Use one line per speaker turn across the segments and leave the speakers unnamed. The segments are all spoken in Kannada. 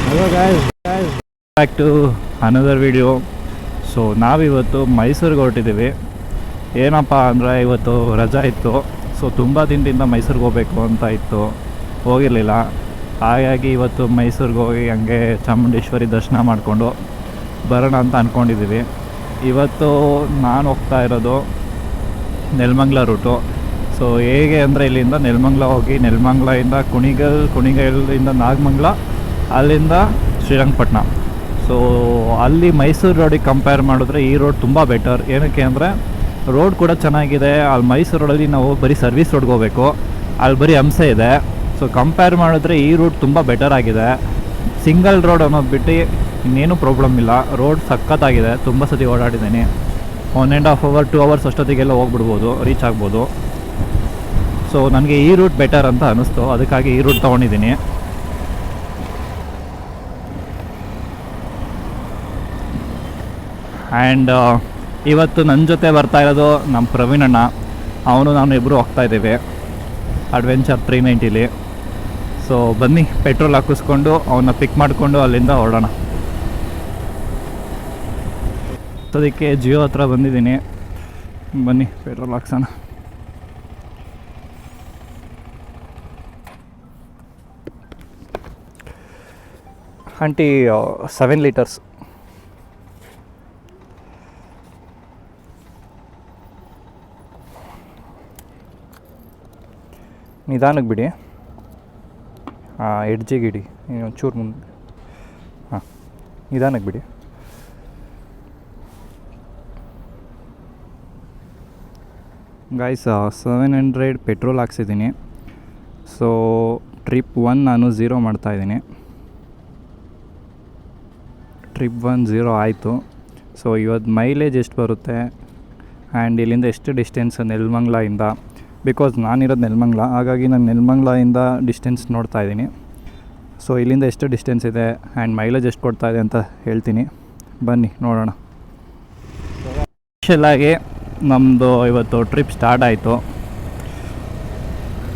Hello guys back to another video. So ನಾವಿವತ್ತು ಮೈಸೂರಿಗೆ ಹೊರಟಿದ್ದೀವಿ. ಏನಪ್ಪ ಅಂದರೆ ಇವತ್ತು ರಜಾ ಇತ್ತು. ಸೊ ತುಂಬ ದಿನದಿಂದ ಮೈಸೂರಿಗೆ ಹೋಗಬೇಕು ಅಂತ ಇತ್ತು, ಹೋಗಿರಲಿಲ್ಲ. ಹಾಗಾಗಿ ಇವತ್ತು ಮೈಸೂರಿಗೆ ಹೋಗಿ ಹಂಗೆ ಚಾಮುಂಡೇಶ್ವರಿ ದರ್ಶನ ಮಾಡಿಕೊಂಡು ಬರೋಣ ಅಂತ ಅಂದ್ಕೊಂಡಿದ್ದೀವಿ. ಇವತ್ತು ನಾನು ಹೋಗ್ತಾ ಇರೋದು ನೆಲಮಂಗಲ ರೂಟು. ಸೊ ಹೇಗೆ ಅಂದರೆ ಇಲ್ಲಿಂದ ನೆಲಮಂಗಲ ಹೋಗಿ ನೆಲಮಂಗಲದಿಂದ ಕುಣಿಗಲ್ಲಿಂದ ನಾಗಮಂಗಲ, ಅಲ್ಲಿಂದ ಶ್ರೀರಂಗಪಟ್ಟಣ. ಸೊ ಅಲ್ಲಿ ಮೈಸೂರು ರೋಡಿಗೆ ಕಂಪೇರ್ ಮಾಡಿದ್ರೆ ಈ ರೋಡ್ ತುಂಬ ಬೆಟರ್. ಏನಕ್ಕೆ ಅಂದರೆ ರೋಡ್ ಕೂಡ ಚೆನ್ನಾಗಿದೆ. ಅಲ್ಲಿ ಮೈಸೂರು ರೋಡಲ್ಲಿ ನಾವು ಬರೀ ಸರ್ವಿಸ್ ರೋಡ್ಗೆ ಹೋಗಬೇಕು, ಅಲ್ಲಿ ಬರೀ ಅಂಶ ಇದೆ. ಸೊ ಕಂಪೇರ್ ಮಾಡಿದ್ರೆ ಈ ರೂಟ್ ತುಂಬ ಬೆಟರ್ ಆಗಿದೆ. ಸಿಂಗಲ್ ರೋಡ್ ಅನ್ನೋದು ಬಿಟ್ಟು ಇನ್ನೇನು ಪ್ರಾಬ್ಲಮ್ ಇಲ್ಲ. ರೋಡ್ ಸಖತ್ತಾಗಿದೆ. ತುಂಬ ಸತಿ ಓಡಾಡಿದ್ದೀನಿ. 1.5 hour 2 hours ಅಷ್ಟೊತ್ತಿಗೆಲ್ಲ ಹೋಗ್ಬಿಡ್ಬೋದು, ರೀಚ್ ಆಗ್ಬೋದು. ಸೊ ನನಗೆ ಈ ರೂಟ್ ಬೆಟರ್ ಅಂತ ಅನ್ನಿಸ್ತು, ಅದಕ್ಕಾಗಿ ಈ ರೂಟ್ ತೊಗೊಂಡಿದ್ದೀನಿ. ಆ್ಯಂಡ್ ಇವತ್ತು ನನ್ನ ಜೊತೆ ಬರ್ತಾ ಇರೋದು ನಮ್ಮ ಪ್ರವೀಣ್ ಅಣ್ಣ. ಅವನು ನಾನು ಇಬ್ಬರು ಹೋಗ್ತಾಯಿದ್ದೀವಿ ಅಡ್ವೆಂಚರ್ 390ಲಿ. ಸೊ ಬನ್ನಿ, ಪೆಟ್ರೋಲ್ ಹಾಕಿಸ್ಕೊಂಡು ಅವನ್ನ ಪಿಕ್ ಮಾಡಿಕೊಂಡು ಅಲ್ಲಿಂದ ಹೊರಡೋಣ. ಅದಕ್ಕೆ ಜಿಯೋ ಹತ್ರ ಬಂದಿದ್ದೀನಿ. ಬನ್ನಿ ಪೆಟ್ರೋಲ್ ಹಾಕ್ಸೋಣ. Aunty 7 litres. ನಿಧಾನಕ್ಕೆ ಬಿಡಿ, ಎಡ್ಜಿಗೆ ಇಡಿ, ಒಂಚೂರು ಮುಂದೆ. ಹಾಂ, ನಿಧಾನಕ್ಕೆ ಬಿಡಿ. ಗಾಯ್ಸ್ 700 ಪೆಟ್ರೋಲ್ ಹಾಕ್ಸಿದ್ದೀನಿ. ಸೊ ಟ್ರಿಪ್ 1 ನಾನು 0 ಮಾಡ್ತಾಯಿದ್ದೀನಿ. ಟ್ರಿಪ್ 1 0 ಆಯಿತು. ಸೊ ಇವತ್ತು ಮೈಲೇಜ್ ಎಷ್ಟು ಬರುತ್ತೆ ಆ್ಯಂಡ್ ಇಲ್ಲಿಂದ ಎಷ್ಟು ಡಿಸ್ಟೆನ್ಸ್ ನೆಲಮಂಗಲದಿಂದ, ಬಿಕಾಸ್ ನಾನಿರೋದು ನೆಲಮಂಗಲ, ಹಾಗಾಗಿ ನಾನು ನೆಲಮಂಗಲದಿಂದ ಡಿಸ್ಟೆನ್ಸ್ ನೋಡ್ತಾ ಇದ್ದೀನಿ. ಸೊ ಇಲ್ಲಿಂದ ಎಷ್ಟು ಡಿಸ್ಟೆನ್ಸ್ ಇದೆ ಆ್ಯಂಡ್ ಮೈಲೇಜ್ ಎಷ್ಟು ಕೊಡ್ತಾ ಇದೆ ಅಂತ ಹೇಳ್ತೀನಿ. ಬನ್ನಿ ನೋಡೋಣ. ಸ್ಪೆಷಲಾಗಿ ನಮ್ಮದು ಇವತ್ತು ಟ್ರಿಪ್ ಸ್ಟಾರ್ಟ್ ಆಯಿತು.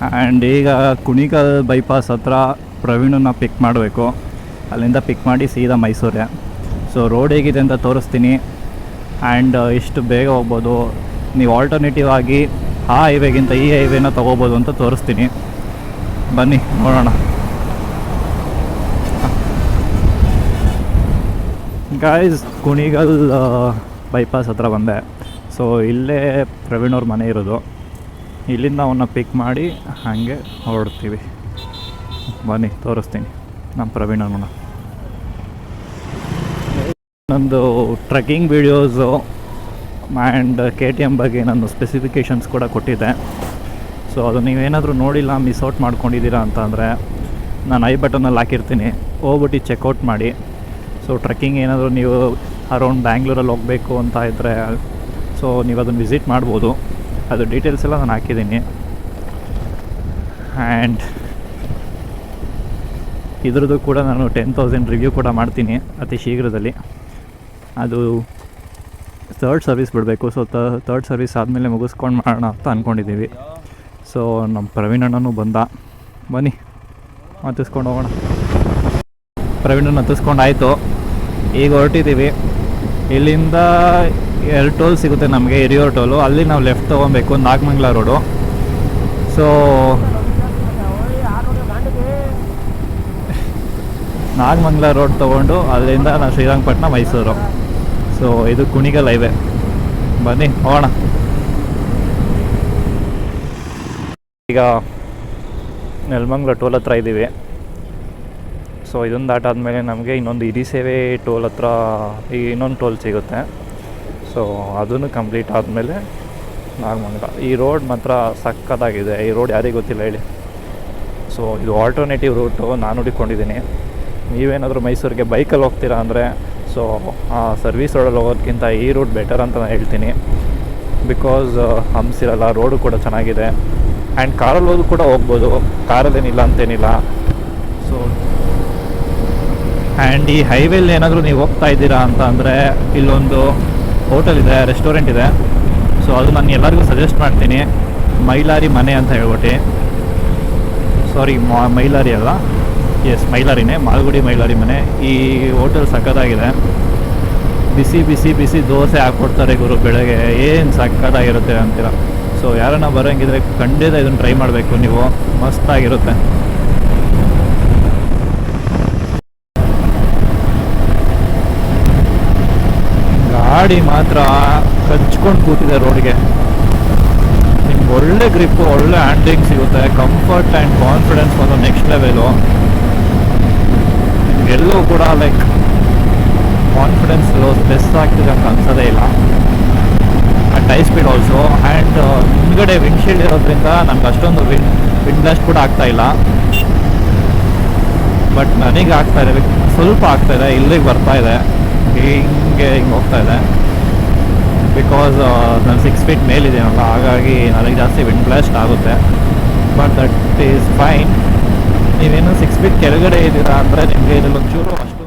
ಆ್ಯಂಡ್ ಈಗ ಕುಣಿಗಲ್ ಬೈಪಾಸ್ ಹತ್ರ ಪ್ರವೀಣನ್ನ ಪಿಕ್ ಮಾಡಬೇಕು. ಅಲ್ಲಿಂದ ಪಿಕ್ ಮಾಡಿ ಸೀದಾ ಮೈಸೂರೇ. ಸೊ ರೋಡ್ ಹೇಗಿದೆ ಅಂತ ತೋರಿಸ್ತೀನಿ ಆ್ಯಂಡ್ ಎಷ್ಟು ಬೇಗ ಹೋಗ್ಬೋದು. ನೀವು ಆಲ್ಟರ್ನೇಟಿವ್ ಆಗಿ ಆ ಹೈವೇಗಿಂತ ಈ ಹೈವೇನ ತೊಗೋಬೋದು ಅಂತ ತೋರಿಸ್ತೀನಿ. ಬನ್ನಿ ನೋಡೋಣ. ಗಾಯ್ಸ್, ಕುಣಿಗಲ್ ಬೈಪಾಸ್ ಹತ್ರ ಬಂದೆ. ಸೊ ಇಲ್ಲೇ ಪ್ರವೀಣ್ ಅವ್ರ ಮನೆ ಇರೋದು. ಇಲ್ಲಿಂದ ಅವನ್ನ ಪಿಕ್ ಮಾಡಿ ಹಾಗೆ ಹೊರಡ್ತೀವಿ. ಬನ್ನಿ ತೋರಿಸ್ತೀನಿ ನಮ್ಮ ಪ್ರವೀಣ್ ಅವ್ರನ್ನ. ನಂದು ಟ್ರೆಕ್ಕಿಂಗ್ ವೀಡಿಯೋಸು ಆ್ಯಂಡ್ KTM ಬಗ್ಗೆ ನಾನು ಸ್ಪೆಸಿಫಿಕೇಷನ್ಸ್ ಕೂಡ ಕೊಟ್ಟಿದ್ದೆ. ಸೊ ಅದು ನೀವೇನಾದರೂ ನೋಡಿಲ್ಲ, ಮಿಸ್ಔಟ್ ಮಾಡ್ಕೊಂಡಿದ್ದೀರಾ ಅಂತ ಅಂದರೆ ನಾನು ಐ ಬಟನಲ್ಲಿ ಹಾಕಿರ್ತೀನಿ, ಹೋಗ್ಬಿಟ್ಟು ಚೆಕ್ಔಟ್ ಮಾಡಿ. ಸೊ ಟ್ರೆಕ್ಕಿಂಗ್ ಏನಾದರೂ ನೀವು ಅರೌಂಡ್ ಬ್ಯಾಂಗ್ಳೂರಲ್ಲಿ ಹೋಗಬೇಕು ಅಂತ ಇದ್ದರೆ ಸೊ ನೀವು ಅದನ್ನು ವಿಸಿಟ್ ಮಾಡ್ಬೋದು. ಅದು ಡೀಟೇಲ್ಸ್ ಎಲ್ಲ ನಾನು ಹಾಕಿದ್ದೀನಿ. ಆ್ಯಂಡ್ ಇದ್ರದ್ದು ಕೂಡ ನಾನು 10,000 ರಿವ್ಯೂ ಕೂಡ ಮಾಡ್ತೀನಿ ಅತಿ ಶೀಘ್ರದಲ್ಲಿ. ಅದು 3rd ಸರ್ವಿಸ್ ಬಿಡಬೇಕು. ಸೊ 3rd ಸರ್ವಿಸ್ ಆದಮೇಲೆ ಮುಗಿಸ್ಕೊಂಡು ಮಾಡೋಣ ಅಂತ ಅಂದ್ಕೊಂಡಿದ್ದೀವಿ. ಸೊ ನಮ್ಮ ಪ್ರವೀಣ್ ಅಣ್ಣನೂ ಬಂದ. ಬನ್ನಿ ಹತ್ತಿಸ್ಕೊಂಡು ಹೋಗೋಣ. ಪ್ರವೀಣನ ಹತ್ತಿಸ್ಕೊಂಡು ಆಯಿತು. ಈಗ ಹೊರಟಿದ್ದೀವಿ. ಇಲ್ಲಿಂದ 2 ಟೋಲ್ ಸಿಗುತ್ತೆ ನಮಗೆ. ಹಿರಿಯೂರು ಟೋಲು, ಅಲ್ಲಿ ನಾವು ಲೆಫ್ಟ್ ತೊಗೊಬೇಕು, Nagamangala road. So Nagamangala road ತೊಗೊಂಡು ಅಲ್ಲಿಂದ ನಾವು ಶ್ರೀರಂಗಪಟ್ಟಣ, ಮೈಸೂರು. ಸೊ ಇದು ಕುಣಿಗಲ್ ಹೈವೇ. ಬನ್ನಿ ಹೋಗೋಣ. ಈಗ ನೆಲಮಂಗಲ ಟೋಲ್ ಹತ್ರ ಇದ್ದೀವಿ. ಸೊ ಇದೊಂದು ದಾಟಾದಮೇಲೆ ನಮಗೆ ಇನ್ನೊಂದು ಹಿರಿಸೇವೆ ಟೋಲ್ ಹತ್ರ ಇನ್ನೊಂದು ಟೋಲ್ ಸಿಗುತ್ತೆ. ಸೊ ಅದನ್ನು ಕಂಪ್ಲೀಟ್ ಆದಮೇಲೆ ನಾಗಮಂಗಲ. ಈ ರೋಡ್ ಮಾತ್ರ ಸಕ್ಕತ್ತಾಗಿದೆ. ಈ ರೋಡ್ ಯಾರಿಗೂ ಗೊತ್ತಿಲ್ಲ ಹೇಳಿ. ಸೊ ಇದು ಆಲ್ಟರ್ನೇಟಿವ್ ರೂಟು ನಾನು ಹುಡುಕೊಂಡಿದ್ದೀನಿ. ನೀವೇನಾದರೂ ಮೈಸೂರಿಗೆ ಬೈಕಲ್ಲಿ ಹೋಗ್ತೀರಾ ಅಂದರೆ ಸೊ ಸರ್ವಿಸ್ ರೋಡಲ್ಲಿ ಹೋಗೋದಕ್ಕಿಂತ ಈ ರೂಟ್ ಬೆಟರ್ ಅಂತ ನಾನು ಹೇಳ್ತೀನಿ. ಬಿಕಾಸ್ ಹಂಪ್ಸಿರಲ್ಲ, ರೋಡು ಕೂಡ ಚೆನ್ನಾಗಿದೆ. ಆ್ಯಂಡ್ ಕಾರಲ್ಲಿ ಹೋದು ಕೂಡ ಹೋಗ್ಬೋದು, ಕಾರಲ್ಲೇನಿಲ್ಲ ಅಂತೇನಿಲ್ಲ. ಸೊ ಆ್ಯಂಡ್ ಈ ಹೈವೇಲಿ ಏನಾದರೂ ನೀವು ಹೋಗ್ತಾ ಇದ್ದೀರಾ ಅಂತ ಅಂದರೆ ಇಲ್ಲೊಂದು ಹೋಟೆಲ್ ಇದೆ, ರೆಸ್ಟೋರೆಂಟ್ ಇದೆ. ಸೊ ಅದು ನಾನು ಎಲ್ಲರಿಗೂ ಸಜೆಸ್ಟ್ ಮಾಡ್ತೀನಿ. ಮೈಲಾರಿ ಮನೆ ಅಂತ ಹೇಳ್ಬಿಟ್ಟು, ಸಾರಿ ಮೈಲಾರಿ ಅಲ್ಲ, ಎಸ್, ಮೈಲಾರಿನೇ, ಮಾಲ್ಗುಡಿ ಮೈಲಾರಿ ಮನೆ. ಈ ಹೋಟೆಲ್ ಸಕ್ಕತ್ತಾಗಿದೆ. ಬಿಸಿ ಬಿಸಿ ಬಿಸಿ ದೋಸೆ ಹಾಕ್ಕೊಡ್ತಾರೆ ಗುರು ಬೆಳಗ್ಗೆ, ಏನು ಸಕ್ಕತ್ತಾಗಿರುತ್ತೆ ಅಂತೀರ. ಸೊ ಯಾರನ್ನ ಬರೋಂಗಿದ್ರೆ ಖಂಡಿತ ಇದನ್ನು ಟ್ರೈ ಮಾಡಬೇಕು ನೀವು, ಮಸ್ತಾಗಿರುತ್ತೆ. ಗಾಡಿ ಮಾತ್ರ ಕಚ್ಕೊಂಡು ಕೂತಿದೆ ರೋಡ್ಗೆ. ನಿಮ್ಗೆ ಒಳ್ಳೆ ಗ್ರಿಪ್ಪು, ಒಳ್ಳೆ ಹ್ಯಾಂಡ್ಲಿಂಗ್ ಸಿಗುತ್ತೆ, ಕಂಫರ್ಟ್ ಆ್ಯಂಡ್ ಕಾನ್ಫಿಡೆನ್ಸ್ ಒಂದು ನೆಕ್ಸ್ಟ್ ಲೆವೆಲು. ನಿಮಗೆಲ್ಲೂ ಕೂಡ ಲೈಕ್ ಕಾನ್ಫಿಡೆನ್ಸ್ ಸ್ಟ್ರೆಸ್ ಆಗ್ತಿದೆ ಅಂತ ಅನ್ಸೋದೇ ಇಲ್ಲ. And high speed also. And ಹಿಂದ್ಗಡೆ ವಿಂಡ್ಶೀಲ್ಡ್ ಇರೋದ್ರಿಂದ ನಮ್ಗೆ ಅಷ್ಟೊಂದು ವಿಂಡ್ ಬ್ಲಾಸ್ಟ್ ಕೂಡ ಆಗ್ತಾ ಇಲ್ಲ. ಬಟ್ ನನಗೆ ಆಗ್ತಾ ಇದೆ, ಸ್ವಲ್ಪ ಆಗ್ತಾ ಇದೆ, ಇಲ್ಲಿಗೆ ಬರ್ತಾ ಇದೆ, ಹಿಂಗೆ ಹೋಗ್ತಾ ಇದೆ. ಬಿಕಾಸ್ ನಾನು 6 ಫೀಟ್ ಮೇಲಿದ್ದೀನಲ್ಲ, ಹಾಗಾಗಿ ನನಗೆ ಜಾಸ್ತಿ ವಿಂಡ್ ಬ್ಲಾಸ್ಟ್ ಆಗುತ್ತೆ. But that is fine. ನೀವೇನು 6 ಫೀಟ್ ಕೆಳಗಡೆ ಇದ್ದೀರಾ ಅಂದರೆ ನಿಮಗೆ ಇದರಲ್ಲಿ ಒಂಚೂರು ಅಷ್ಟು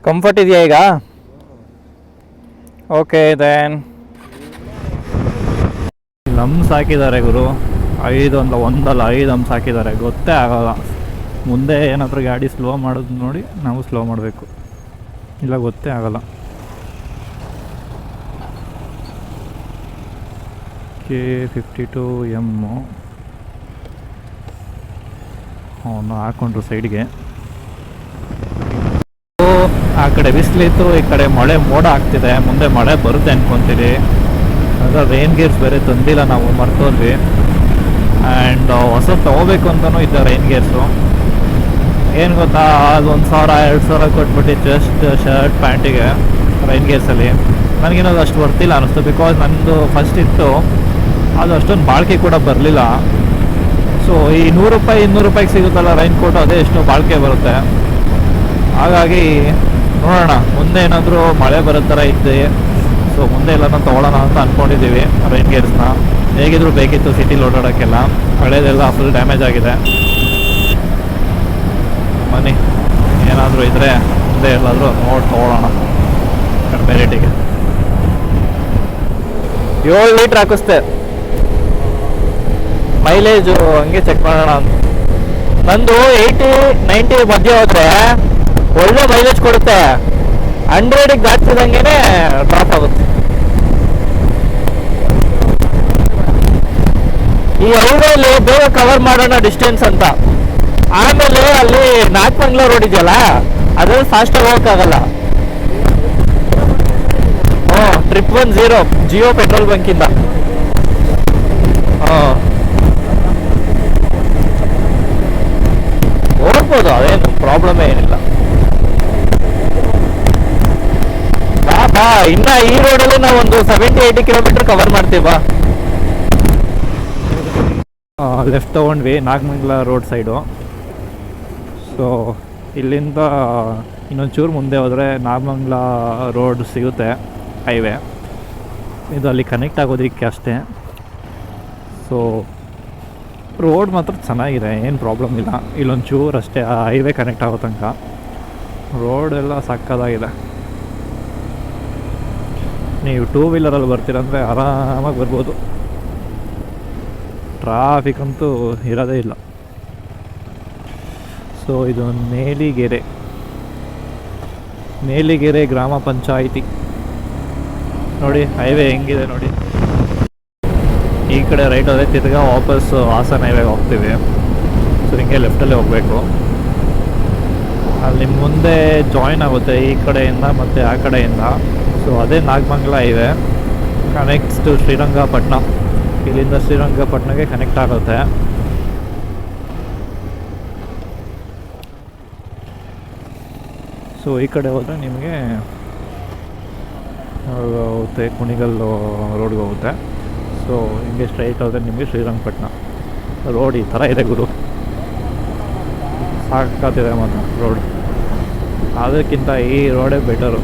ಕಂಫರ್ಟ್ ಇದೆಯಾ ಈಗ? Okay then. ಲಮ್ಸ್ ಹಾಕಿದ್ದಾರೆ ಗುರು, 5 ಹಂಪ್ಸ್ ಹಾಕಿದ್ದಾರೆ, ಗೊತ್ತೇ ಆಗೋಲ್ಲ. ಮುಂದೆ ಏನಾದರೂ ಗಾಡಿ ಸ್ಲೋ ಮಾಡೋದು ನೋಡಿ ನಾವು ಸ್ಲೋ ಮಾಡಬೇಕು, ಇಲ್ಲ ಗೊತ್ತೇ ಆಗೋಲ್ಲ. K52M ಅವನು ಹಾಕ್ಕೊಂಡ್ರು ಸೈಡ್ಗೆ. ಆ ಕಡೆ ಬಿಸಿಲಿತ್ತು, ಈ ಕಡೆ ಮಳೆ ಮೋಡ ಆಗ್ತಿದೆ, ಮುಂದೆ ಮಳೆ ಬರುತ್ತೆ ಅನ್ಕೊತೀವಿ. ಅದ್ರ ರೈನ್ ಗೇರ್ಸ್ ಬೇರೆ ತಂದಿಲ್ಲ, ನಾವು ಮರ್ತೋದ್ವಿ. ಆ್ಯಂಡ್ ಹೊಸ ತೊಗೋಬೇಕು ಅಂತಲೂ ಇದ್ದ ರೈನ್ ಗೇರ್ಸು. ಏನು ಗೊತ್ತಾ, ಅದು 1,000-2,000 ಕೊಟ್ಬಿಟ್ಟು ಜಸ್ಟ್ ಶರ್ಟ್ ಪ್ಯಾಂಟಿಗೆ ರೈನ್ ಗೇರ್ಸಲ್ಲಿ ನನಗೇನದು ಅಷ್ಟು ಬರ್ತಿಲ್ಲ ಅನ್ನಿಸ್ತು. ಬಿಕಾಸ್ ನನ್ನದು ಫಸ್ಟ್ ಇತ್ತು, ಅದು ಅಷ್ಟೊಂದು ಬಾಳಿಕೆ ಕೂಡ ಬರಲಿಲ್ಲ. ಸೊ ಈ 100 ರೂಪಾಯಿ 200 ರೂಪಾಯಿಗೆ ಸಿಗುತ್ತಲ್ಲ ರೈನ್ ಕೋಟ್, ಅದೇ ಎಷ್ಟು ಬಾಳಿಕೆ ಬರುತ್ತೆ. ಹಾಗಾಗಿ ನೋಡೋಣ, ಮುಂದೆ ಏನಾದರೂ ಮಳೆ ಬರೋ ಥರ ಇದ್ದೆ, ಸೊ ಮುಂದೆ ಎಲ್ಲನೂ ತೊಗೊಳ್ಳೋಣ ಅಂತ ಅಂದ್ಕೊಂಡಿದ್ದೀವಿ ರೈನ್ ಗೇರ್ಸ್ನ. ಹೇಗಿದ್ರು ಬೇಕಿತ್ತು ಸಿಟಿಲಿ ಓಡಾಡೋಕ್ಕೆಲ್ಲ, ಹಳೇದೆಲ್ಲ ಫುಲ್ ಡ್ಯಾಮೇಜ್ ಆಗಿದೆ. ಬನ್ನಿ, ಏನಾದರೂ ಇದ್ದರೆ ಮುಂದೆ ಎಲ್ಲಾದರೂ ನೋಡಿ ತೊಗೊಳ್ಳೋಣ ಕಡಿಮೆ ರೇಟಿಗೆ. 7 ಲೀಟ್ರ್ ಹಾಕಿಸ್ತೆ, ಮೈಲೇಜು ಹಂಗೆ ಚೆಕ್ ಮಾಡೋಣ ಅಂತ. ನಂದು 80-90 ಮಧ್ಯೆ ಹೋದರೆ ಒಳ್ಳೆ ಮೈಲೇಜ್ ಕೊಡುತ್ತೆ, 100ಗೆ ದಾಟಿಸಿದಂಗೆ ಡ್ರಾಪ್ ಆಗುತ್ತೆ. ಈ ಹೈವೇಲಿ ಬೇಗ ಕವರ್ ಮಾಡೋಣ ಡಿಸ್ಟೆನ್ಸ್ ಅಂತ, ಆಮೇಲೆ ಅಲ್ಲಿ ನಾಗಮಂಗ್ಲ ರೋಡ್ ಇದೆಯಲ್ಲ, ಅದ್ರಲ್ಲಿ ಫಾಸ್ಟಾಗಿ ಹೋಗೋಕ್ಕಾಗಲ್ಲ. 1010 ಜಿಯೋ ಪೆಟ್ರೋಲ್ ಬಂಕಿಂದ. ಹೋಗ್ಬೋದು, ಅದೇನು ಪ್ರಾಬ್ಲಮೇ ಏನಿಲ್ಲ. ಬಾ, ಇನ್ನ ಈ ರೋಡಲ್ಲಿ ನಾವು ಒಂದು 70-80 ಕಿಲೋಮೀಟರ್ ಕವರ್ ಮಾಡ್ತೀವಿ. ಬಾ, ಲೆಫ್ಟ್ ತೊಗೊಂಡ್ವಿ ನಾಗಮಂಗಲ ರೋಡ್ ಸೈಡು. ಸೊ ಇಲ್ಲಿಂದ ಇನ್ನೊಂಚೂರು ಮುಂದೆ ಹೋದರೆ ನಾಗಮಂಗಲ ರೋಡ್ ಸಿಗುತ್ತೆ, ಹೈವೇ ಇದು. ಅಲ್ಲಿ ಕನೆಕ್ಟ್ ಆಗೋದಕ್ಕೆ ಅಷ್ಟೇ. ಸೊ ರೋಡ್ ಮಾತ್ರ ಚೆನ್ನಾಗಿದೆ, ಏನು ಪ್ರಾಬ್ಲಮ್ ಇಲ್ಲ. ಇಲ್ಲೊಂಚೂರು ಅಷ್ಟೇ ಆ ಹೈವೇ ಕನೆಕ್ಟ್ ಆಗೋ ತನಕ ರೋಡ್ ಎಲ್ಲ ಸಕ್ಕತ್ತಾಗಿದೆ. ನೀವು 2 ವೀಲರಲ್ಲಿ ಬರ್ತೀರಂದರೆ ಆರಾಮಾಗಿ ಬರ್ಬೋದು, ಟ್ರಾಫಿಕ್ ಅಂತೂ ಇರೋದೇ ಇಲ್ಲ. ಸೊ ಇದು ನೇಲಿಗೆರೆ ಗ್ರಾಮ ಪಂಚಾಯಿತಿ. ನೋಡಿ ಹೈವೇ ಹೆಂಗಿದೆ ನೋಡಿ. ಈ ಕಡೆ ರೈಟ್ ಹೋದರೆ ತಿರ್ಗಾ ವಾಪಸ್ ಹಾಸನ ಹೈವೇಗೆ ಹೋಗ್ತೀವಿ. ಸೊ ಹಿಂಗೆ ಲೆಫ್ಟಲ್ಲೇ ಹೋಗಬೇಕು. ಅಲ್ಲಿ ಮುಂದೆ ಜಾಯಿನ್ ಆಗುತ್ತೆ ಈ ಕಡೆಯಿಂದ ಮತ್ತು ಆ ಕಡೆಯಿಂದ. ಸೊ ಅದೇ Nagamangala highway connects to Srirangapatna. ಇಲ್ಲಿಂದ ಶ್ರೀರಂಗಪಟ್ಟಣಕ್ಕೆ ಕನೆಕ್ಟ್ ಆಗುತ್ತೆ. ಸೊ ಈ ಕಡೆ ಹೋದರೆ ನಿಮಗೆ ಹೋಗುತ್ತೆ ಕುಣಿಗಲ್ ರೋಡ್ಗೆ ಹೋಗುತ್ತೆ. ಸೊ ಹಿಂಗೆ ಸ್ಟ್ರೈಟ್ ಹೋದರೆ ನಿಮಗೆ ಶ್ರೀರಂಗಪಟ್ಟಣ ರೋಡ್ ಈ ಥರ ಇದೆ ಗುರು, ಸಾಕಾಗ್ತಿದೆ ಮಾತ್ರ ರೋಡ್. ಅದಕ್ಕಿಂತ ಈ ರೋಡೇ ಬೆಟರು.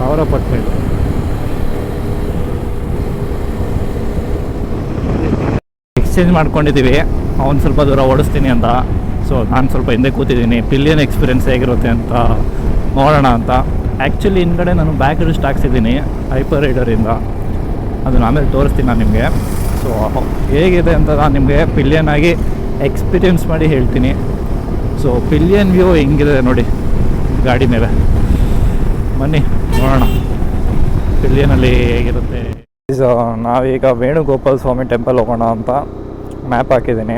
ಅವರ ಪಟ್ಮೇಲೆ ಎಕ್ಸ್ಚೇಂಜ್ ಮಾಡ್ಕೊಂಡಿದ್ದೀವಿ. ಅವ್ನು ಸ್ವಲ್ಪ ದೂರ ಓಡಿಸ್ತೀನಿ ಅಂತ, ಸೊ ನಾನು ಸ್ವಲ್ಪ ಹಿಂದೆ ಕೂತಿದ್ದೀನಿ. ಪಿಲಿಯನ್ ಎಕ್ಸ್ಪೀರಿಯೆನ್ಸ್ ಹೇಗಿರುತ್ತೆ ಅಂತ ನೋಡೋಣ ಅಂತ. ಆ್ಯಕ್ಚುಲಿ ಹಿಂದ್ಗಡೆ ನಾನು ಬ್ಯಾಕ್ ರಿಸ್ಟ್ ಹಾಕ್ಸಿದ್ದೀನಿ ಹೈಪರ್ ರೈಡರಿಂದ, ಅದನ್ನು ಆಮೇಲೆ ತೋರಿಸ್ತೀನಿ ನಾನು ನಿಮಗೆ. ಸೊ ಹೇಗಿದೆ ಅಂತ ನಾನು ನಿಮಗೆ ಪಿಲಿಯನ್ ಆಗಿ ಎಕ್ಸ್ಪೀರಿಯೆನ್ಸ್ ಮಾಡಿ ಹೇಳ್ತೀನಿ. ಸೊ ಪಿಲಿಯನ್ ವ್ಯೂ ಹೆಂಗಿದೆ ನೋಡಿ ಗಾಡಿ ಮೇಲೆ, ಬನ್ನಿ ನೋಡೋಣ ಪಿಲಿಯನಲ್ಲಿ ಹೇಗಿರುತ್ತೆ. ನಾವೀಗ ವೇಣುಗೋಪಾಲ ಸ್ವಾಮಿ ಟೆಂಪಲ್ ಹೋಗೋಣ ಅಂತ ಮ್ಯಾಪ್ ಹಾಕಿದ್ದೀನಿ.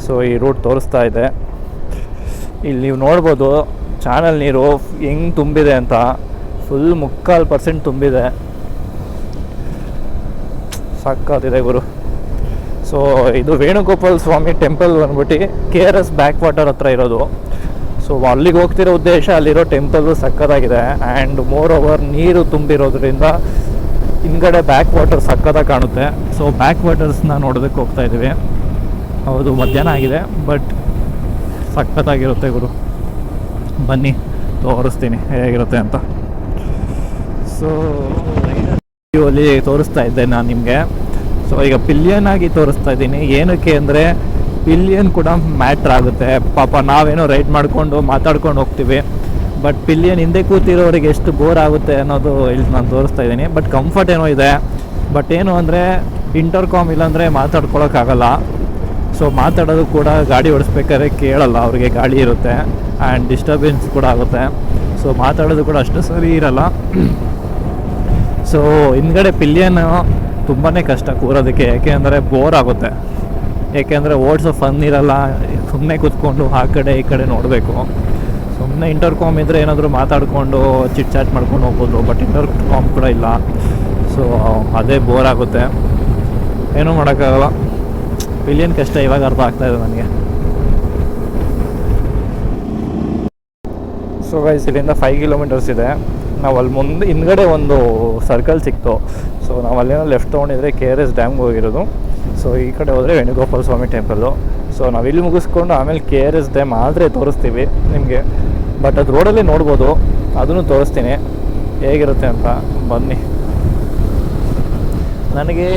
ಸೊ ಈ ರೂಟ್ ತೋರಿಸ್ತಾ ಇದೆ. ಇಲ್ಲಿ ನೀವು ನೋಡ್ಬೋದು ಚಾನಲ್ ನೀರು ಹೆಂಗೆ ತುಂಬಿದೆ ಅಂತ. ಫುಲ್ 3/4% ತುಂಬಿದೆ. ಸಾಕಾದಿದೆ ಗುರು. ಸೊ ಇದು ವೇಣುಗೋಪಾಲ ಸ್ವಾಮಿ ಟೆಂಪಲ್ ಬಂದ್ಬಿಟ್ಟು KRS ಬ್ಯಾಕ್ ವಾಟರ್ ಹತ್ರ ಇರೋದು. ಸೊ ಅಲ್ಲಿಗೆ ಹೋಗ್ತಿರೋ ಉದ್ದೇಶ ಅಲ್ಲಿರೋ ಟೆಂಪಲ್ಲು ಸಕ್ಕತ್ತಾಗಿದೆ. ಆ್ಯಂಡ್ ಮೋರ್ ಓವರ್ ನೀರು ತುಂಬಿರೋದ್ರಿಂದ ಹಿಂದ್ಗಡೆ ಬ್ಯಾಕ್ ವಾಟರ್ ಸಕ್ಕತ್ತಾಗಿ ಕಾಣುತ್ತೆ. ಸೊ ಬ್ಯಾಕ್ ವಾಟರ್ಸ್ನ ನೋಡೋದಕ್ಕೆ ಹೋಗ್ತಾ ಇದ್ದೀವಿ. ಹೌದು ಮಧ್ಯಾಹ್ನ ಆಗಿದೆ, ಬಟ್ ಸಕ್ಕತ್ತಾಗಿರುತ್ತೆ ಗುರು. ಬನ್ನಿ ತೋರಿಸ್ತೀನಿ ಹೇಗಿರುತ್ತೆ ಅಂತ. ಸೊ ಅಲ್ಲಿ ತೋರಿಸ್ತಾ ಇದ್ದೆ ನಾನು ನಿಮಗೆ. ಸೊ ಈಗ ಪಿಲಿಯನ್ ಆಗಿ ತೋರಿಸ್ತಾ ಇದ್ದೀನಿ. ಏನಕ್ಕೆ ಅಂದರೆ ಪಿಲಿಯನ್ ಕೂಡ ಮ್ಯಾಟ್ರ್ ಆಗುತ್ತೆ. ಪಾಪ ನಾವೇನೋ ರೈಡ್ ಮಾಡಿಕೊಂಡು ಮಾತಾಡ್ಕೊಂಡು ಹೋಗ್ತೀವಿ, ಬಟ್ ಪಿಲಿಯನ್ ಹಿಂದೆ ಕೂತಿರೋರಿಗೆ ಎಷ್ಟು ಬೋರ್ ಆಗುತ್ತೆ ಅನ್ನೋದು ಇಲ್ಲಿ ನಾನು ತೋರಿಸ್ತಾ ಇದ್ದೀನಿ. ಬಟ್ ಕಂಫರ್ಟ್ ಏನೋ ಇದೆ, ಬಟ್ ಏನು ಅಂದರೆ ಇಂಟರ್ಕಾಮ್ ಇಲ್ಲಾಂದರೆ ಮಾತಾಡ್ಕೊಳಕ್ಕಾಗಲ್ಲ. ಸೊ ಮಾತಾಡೋದು ಕೂಡ ಗಾಡಿ ಓಡಿಸ್ಬೇಕಾದ್ರೆ ಕೇಳಲ್ಲ, ಅವ್ರಿಗೆ ಗಾಡಿ ಇರುತ್ತೆ ಆ್ಯಂಡ್ ಡಿಸ್ಟರ್ಬೆನ್ಸ್ ಕೂಡ ಆಗುತ್ತೆ. ಸೊ ಮಾತಾಡೋದು ಕೂಡ ಅಷ್ಟು ಸರಿ ಇರಲ್ಲ. ಸೊ ಹಿಂದ್ಗಡೆ ಪಿಲಿಯನ್ ತುಂಬಾ ಕಷ್ಟ ಕೂರೋದಕ್ಕೆ, ಯಾಕೆ ಅಂದರೆ ಬೋರ್ ಆಗುತ್ತೆ. ಏಕೆಂದರೆ ಓಡಿಸೋ ಫನ್ ಇರಲ್ಲ, ಸುಮ್ಮನೆ ಕೂತ್ಕೊಂಡು ಆ ಕಡೆ ಈ ಕಡೆ ನೋಡಬೇಕು. ಸುಮ್ಮನೆ ಇಂಟರ್ಕಾಮ್ ಇದ್ದರೆ ಏನಾದರೂ ಮಾತಾಡಿಕೊಂಡು ಚಿಟ್ ಚಾಟ್ ಮಾಡ್ಕೊಂಡು ಹೋಗ್ಬೋದು, ಬಟ್ ಇಂಟರ್ಕಾಮ್ ಕೂಡ ಇಲ್ಲ. ಸೊ ಅದೇ ಬೋರ್ ಆಗುತ್ತೆ, ಏನೂ ಮಾಡೋಕ್ಕಾಗಲ್ಲ. ಪಿಲಿಯನ್ ಕಷ್ಟ ಇವಾಗ ಅರ್ಥ ಆಗ್ತಾಯಿದೆ ನನಗೆ. ಸೊ ಗೈಸ್ ಇಲ್ಲಿಂದ 5 ಕಿಲೋಮೀಟರ್ಸ್ ಇದೆ. ನಾವು ಅಲ್ಲಿ ಮುಂದೆ ಹಿಂದ್ಗಡೆ ಒಂದು ಸರ್ಕಲ್ ಸಿಕ್ತು. ಸೊ ನಾವು ಅಲ್ಲೇನೋ ಲೆಫ್ಟ್ ತೊಗೊಂಡಿದ್ರೆ KRS ಡ್ಯಾಮ್ಗೆ ಹೋಗಿರೋದು. ಸೊ ಈ ಕಡೆ ಹೋದರೆ ವೇಣುಗೋಪಾಲ ಸ್ವಾಮಿ ಟೆಂಪಲ್ಲು. ಸೊ ನಾವು ಇಲ್ಲಿ ಮುಗಿಸ್ಕೊಂಡು ಆಮೇಲೆ KRS ಡ್ಯಾಮ್ ಆದರೆ ತೋರಿಸ್ತೀವಿ ನಿಮಗೆ. ಬಟ್ ಅದು ರೋಡಲ್ಲಿ ನೋಡ್ಬೋದು, ಅದನ್ನು ತೋರಿಸ್ತೀನಿ ಹೇಗಿರುತ್ತೆ ಅಂತ. ಬನ್ನಿ. ನನಗೆ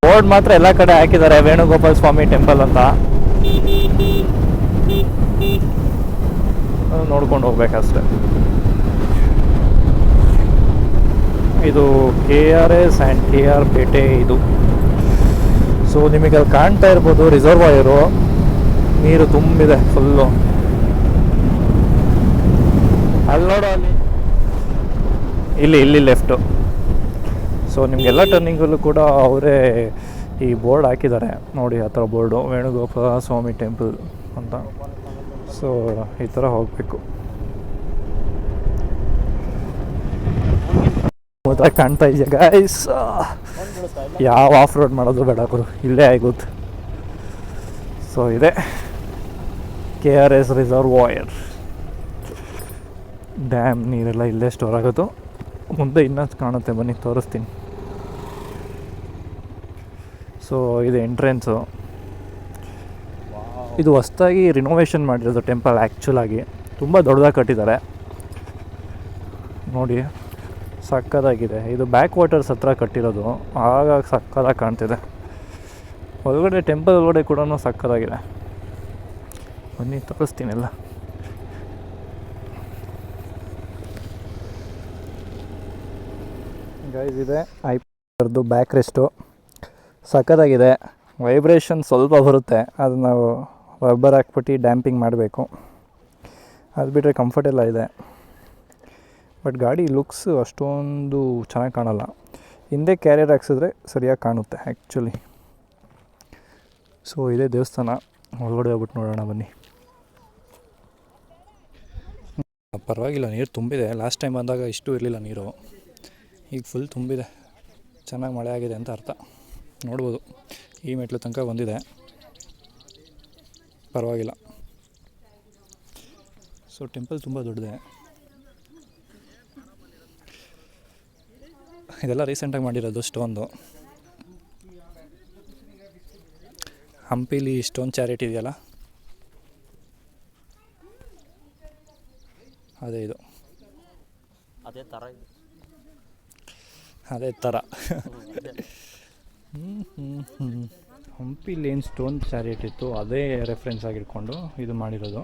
ಬೋರ್ಡ್ ಮಾತ್ರ ಎಲ್ಲ ಕಡೆ ಹಾಕಿದ್ದಾರೆ ವೇಣುಗೋಪಾಲ ಸ್ವಾಮಿ ಟೆಂಪಲ್ ಅಂತ, ನೋಡ್ಕೊಂಡು ಹೋಗ್ಬೇಕಷ್ಟೆ. ಇದು KRS ಆ್ಯಂಡ್ TR ಪೇಟೆ ಇದು. ಸೊ ನಿಮಗೆ ಅಲ್ಲಿ ಕಾಣ್ತಾ ಇರ್ಬೋದು ರಿಸರ್ವಾಯರು, ನೀರು ತುಂಬಿದೆ ಫುಲ್ಲು. ಅಲ್ಲಿ ನೋಡೋ ಇಲ್ಲಿ ಲೆಫ್ಟು. ಸೊ ನಿಮಗೆಲ್ಲ ಟರ್ನಿಂಗಲ್ಲೂ ಕೂಡ ಅವರೇ ಈ ಬೋರ್ಡ್ ಹಾಕಿದ್ದಾರೆ ನೋಡಿ, ಆ ಥರ ಬೋರ್ಡು ವೇಣುಗೋಪಾಲ ಸ್ವಾಮಿ ಟೆಂಪಲ್ ಅಂತ. ಸೊ ಈ ಥರ ಹೋಗಬೇಕು. ಮೊದಲ ಕಾಣ್ತಾ ಇದೆಯಾ ಗೈಸ್? ಯಾವ ಆಫ್ ರೋಡ್ ಮಾಡೋದು ಬೇಡ ಗುರು, ಇಲ್ಲೇ ಆಗುತ್ತೆ. ಸೊ ಇದೆ KRS ರಿಸರ್ವಾಯರ್ ಡ್ಯಾಮ್. ನೀರೆಲ್ಲ ಇಲ್ಲೇ ಸ್ಟೋರ್ ಆಗೋದು. ಮುಂದೆ ಇನ್ನೂ ಕಾಣುತ್ತೆ, ಬನ್ನಿ ತೋರಿಸ್ತೀನಿ. ಸೊ ಇದು ಎಂಟ್ರೆನ್ಸು. ಇದು ಹೊಸ್ದಾಗಿ ರಿನೋವೇಷನ್ ಮಾಡಿರೋದು ಟೆಂಪಲ್. ಆ್ಯಕ್ಚುಲಾಗಿ ತುಂಬ ದೊಡ್ಡದಾಗಿ ಕಟ್ಟಿದ್ದಾರೆ ನೋಡಿ, ಸಕ್ಕದಾಗಿದೆ. ಇದು ಬ್ಯಾಕ್ ವಾಟರ್ಸ್ ಹತ್ರ ಕಟ್ಟಿರೋದು, ಆಗ ಸಕ್ಕದಾಗಿ ಕಾಣ್ತಿದೆ. ಒಳಗಡೆ ಟೆಂಪಲ್ ಒಳಗಡೆ ಕೂಡ ಸಕ್ಕದಾಗಿದೆ. ಬನ್ನಿ ತೋರಿಸ್ತೀನಿ ಎಲ್ಲ. ಗೈಸ್ ಇದೆ ಐಪರ್ದು ಬ್ಯಾಕ್ ರೆಸ್ಟು, ಸಕ್ಕದಾಗಿದೆ. ವೈಬ್ರೇಷನ್ ಸ್ವಲ್ಪ ಬರುತ್ತೆ, ಅದು ನಾವು ರಬ್ಬರ್ ಹಾಕ್ಬಿಟ್ಟು ಡ್ಯಾಂಪಿಂಗ್ ಮಾಡಬೇಕು. ಅದು ಬಿಟ್ಟರೆ ಕಂಫರ್ಟೆಲ್ಲ ಇದೆ, ಬಟ್ ಗಾಡಿ ಲುಕ್ಸ್ ಅಷ್ಟೊಂದು ಚೆನ್ನಾಗಿ ಕಾಣಲ್ಲ. ಹಿಂದೆ ಕ್ಯಾರಿಯರ್ ಹಾಕ್ಸಿದ್ರೆ ಸರಿಯಾಗಿ ಕಾಣುತ್ತೆ ಆ್ಯಕ್ಚುಲಿ. ಸೊ ಇದೇ ದೇವಸ್ಥಾನ, ಒಳಗಡೆ ಹೋಗ್ಬಿಟ್ಟು ನೋಡೋಣ ಬನ್ನಿ. ಪರವಾಗಿಲ್ಲ, ನೀರು ತುಂಬಿದೆ. ಲಾಸ್ಟ್ ಟೈಮ್ ಬಂದಾಗ ಇಷ್ಟು ಇರಲಿಲ್ಲ ನೀರು, ಈಗ ಫುಲ್ ತುಂಬಿದೆ. ಚೆನ್ನಾಗಿ ಮಳೆ ಆಗಿದೆ ಅಂತ ಅರ್ಥ. ನೋಡ್ಬೋದು ಈ ಮೆಟ್ಲು ತನಕ ಬಂದಿದೆ, ಪರವಾಗಿಲ್ಲ. ಸೊ ಟೆಂಪಲ್ ತುಂಬ ದೊಡ್ಡದೆ. ಇದೆಲ್ಲ ರೀಸೆಂಟಾಗಿ ಮಾಡಿರೋದು ಸ್ಟೋನ್ದು. ಹಂಪಿಲಿ ಸ್ಟೋನ್ ಚಾರಿಟಿ ಇದೆಯಲ್ಲ, ಅದೇ ಇದು
ಅದೇ ಥರ
ಅದೇ ಥರ ಹಂಪಿಲಿ ಏನು ಸ್ಟೋನ್ ಚಾರಿಯಟ್ ಇತ್ತು ಅದೇ ರೆಫರೆನ್ಸ್ ಆಗಿಟ್ಕೊಂಡು ಇದು ಮಾಡಿರೋದು.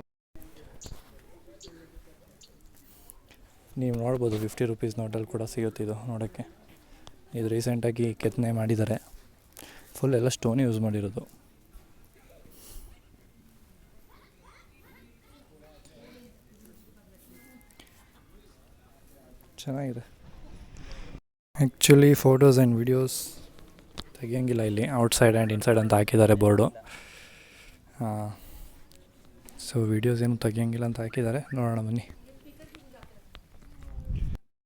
ನೀವು ನೋಡ್ಬೋದು 50 ರೂಪೀಸ್ ನೋಟಲ್ಲಿ ಕೂಡ ಸಿಗುತ್ತಿದ್ದು ನೋಡೋಕ್ಕೆ. ಇದು ರೀಸೆಂಟಾಗಿ ಕೆತ್ತನೆ ಮಾಡಿದ್ದಾರೆ, ಫುಲ್ ಎಲ್ಲ ಸ್ಟೋನ್ ಯೂಸ್ ಮಾಡಿರೋದು. ಚೆನ್ನಾಗಿದೆ. ಆ್ಯಕ್ಚುಲಿ ಫೋಟೋಸ್ ಆ್ಯಂಡ್ ವಿಡಿಯೋಸ್ ತೆಗಿಯೋಂಗಿಲ್ಲ ಇಲ್ಲಿ, ಔಟ್ಸೈಡ್ ಆ್ಯಂಡ್ ಇನ್ಸೈಡ್ ಅಂತ ಹಾಕಿದ್ದಾರೆ ಬೋರ್ಡು. ಸೊ ವೀಡಿಯೋಸ್ ಏನು ತೆಗಿಯೋಂಗಿಲ್ಲ ಅಂತ ಹಾಕಿದ್ದಾರೆ, ನೋಡೋಣ ಬನ್ನಿ.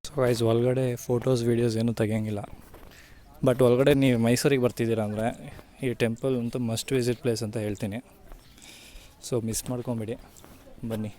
ಸೊ ಗೈಸ್, ಒಳಗಡೆ ಫೋಟೋಸ್ ವೀಡಿಯೋಸ್ ಏನೂ ತೆಗಿಯೋಂಗಿಲ್ಲ. ಬಟ್ ಒಳಗಡೆ ನೀವು ಮೈಸೂರಿಗೆ ಬರ್ತಿದ್ದೀರಾ ಅಂದರೆ ಈ ಟೆಂಪಲ್ ಅಂತೂ ಮಸ್ಟ್ ವಿಸಿಟ್ ಪ್ಲೇಸ್ ಅಂತ ಹೇಳ್ತೀನಿ. ಸೊ ಮಿಸ್ ಮಾಡ್ಕೊಂಬಿಡಿ, ಬನ್ನಿ.